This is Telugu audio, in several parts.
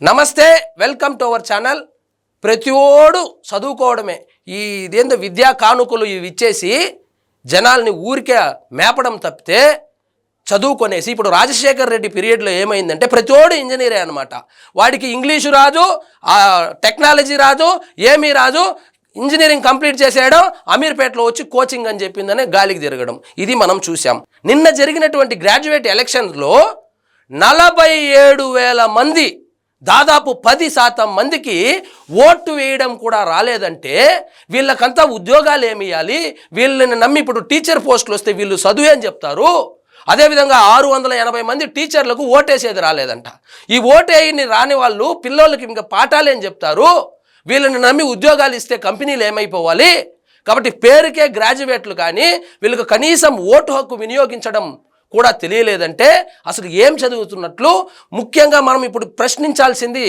నమస్తే, వెల్కమ్ టు అవర్ ఛానల్. ప్రతిోడు చదువుకోవడమే. ఇదేందో విద్యా కానుకలు ఇవి ఇచ్చేసి జనాల్ని ఊరికే మేపడం తప్పితే చదువుకొనేసి ఇప్పుడు రాజశేఖర్ రెడ్డి పీరియడ్లో ఏమైందంటే ప్రతిోడు ఇంజనీరే అనమాట. వాడికి ఇంగ్లీషు రాదు, టెక్నాలజీ రాదు, ఏమీ రాదు. ఇంజనీరింగ్ కంప్లీట్ చేసేయడం, అమీర్పేటలో వచ్చి కోచింగ్ అని చెప్పిందనే గాలికి తిరగడం, ఇది మనం చూసాం. నిన్న జరిగినటువంటి గ్రాడ్యుయేట్ ఎలక్షన్లో 47,000 మంది, దాదాపు 10% మందికి ఓటు వేయడం కూడా రాలేదంటే వీళ్ళకంతా ఉద్యోగాలు ఏమి ఇవ్వాలి? వీళ్ళని నమ్మి ఇప్పుడు టీచర్ పోస్టులు వస్తే వీళ్ళు చదువు అని చెప్తారు. అదేవిధంగా 680 మంది టీచర్లకు ఓటేసేది రాలేదంట. ఈ ఓటేయని రాని వాళ్ళు పిల్లలకి ఇంకా పాఠాలు ఏం చెప్తారు? వీళ్ళని నమ్మి ఉద్యోగాలు ఇస్తే కంపెనీలు ఏమైపోవాలి? కాబట్టి పేరుకే గ్రాడ్యుయేట్లు కానీ వీళ్ళకి కనీసం ఓటు హక్కు వినియోగించడం కూడా తెలియలేదంటే అసలు ఏం చదువుతున్నట్లు? ముఖ్యంగా మనం ఇప్పుడు ప్రశ్నించాల్సింది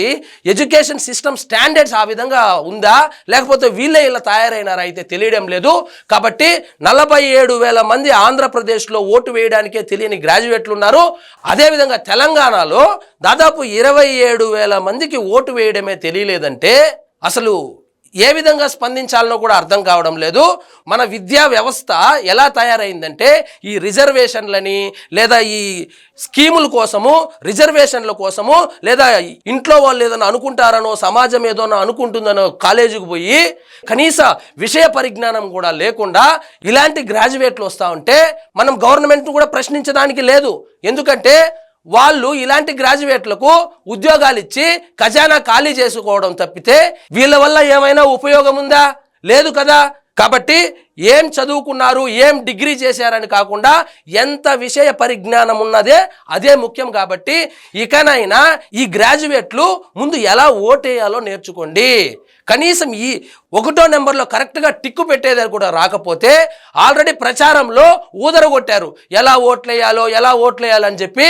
ఎడ్యుకేషన్ సిస్టమ్ స్టాండర్డ్స్ ఆ విధంగా ఉందా, లేకపోతే వీళ్ళే ఇలా తయారైనారా అయితే తెలియడం లేదు. కాబట్టి 47,000 మంది ఆంధ్రప్రదేశ్లో ఓటు వేయడానికే తెలియని గ్రాడ్యుయేట్లు ఉన్నారు. అదేవిధంగా తెలంగాణలో దాదాపు 27,000 మందికి ఓటు వేయడమే తెలియలేదంటే అసలు ఏ విధంగా స్పందించాలనో కూడా అర్థం కావడం లేదు. మన విద్యా వ్యవస్థ ఎలా తయారైందంటే ఈ రిజర్వేషన్లని లేదా ఈ స్కీముల కోసము, రిజర్వేషన్ల కోసము, లేదా ఇంట్లో వాళ్ళు ఏదైనా అనుకుంటారనో, సమాజం ఏదోనో అనుకుంటుందనో కాలేజీకి పోయి కనీస విషయ పరిజ్ఞానం కూడా లేకుండా ఇలాంటి గ్రాడ్యుయేట్లు వస్తూ ఉంటే మనం గవర్నమెంట్ను కూడా ప్రశ్నించడానికి లేదు. ఎందుకంటే వాళ్ళు ఇలాంటి గ్రాడ్యుయేట్లకు ఉద్యోగాలు ఇచ్చి ఖజానా ఖాళీ చేసుకోవడం తప్పితే వీళ్ళ వల్ల ఏమైనా ఉపయోగం ఉందా? లేదు కదా. కాబట్టి ఏం చదువుకున్నారు, ఏం డిగ్రీ చేశారని కాకుండా ఎంత విషయ పరిజ్ఞానం ఉన్నదే అదే ముఖ్యం. కాబట్టి ఇకనైనా ఈ గ్రాడ్యుయేట్లు ముందు ఎలా ఓటేయాలో నేర్చుకోండి. కనీసం ఈ 1వ నెంబర్లో కరెక్ట్గా టిక్కు పెట్టేది కూడా రాకపోతే ఆల్రెడీ ప్రచారంలో ఊదరగొట్టారు. ఎలా ఓట్లేయాలని చెప్పి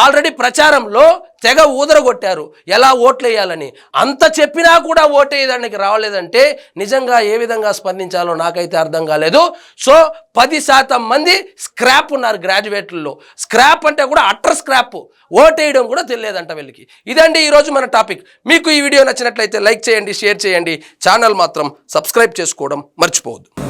ఆల్రెడీ ప్రచారంలో తెగ ఊదరగొట్టారు ఎలా ఓట్లేయాలని. అంత చెప్పినా కూడా ఓటేయడానికి రావలేదంటే నిజంగా ఏ విధంగా స్పందించాలో నాకైతే అర్థం కాలేదు. సో 10% మంది స్క్రాప్ ఉన్నారు గ్రాడ్యుయేట్లలో. స్క్రాప్ అంటే కూడా అట్టర్ స్క్రాప్, ఓటేయడం కూడా తెలియదంట వీళ్ళకి. ఇదండి ఈరోజు మన టాపిక్. మీకు ఈ వీడియో నచ్చినట్లయితే లైక్ చేయండి, షేర్ చేయండి, ఛానల్ మాత్రం సబ్స్క్రైబ్ చేసుకోవడం మర్చిపోవద్దు.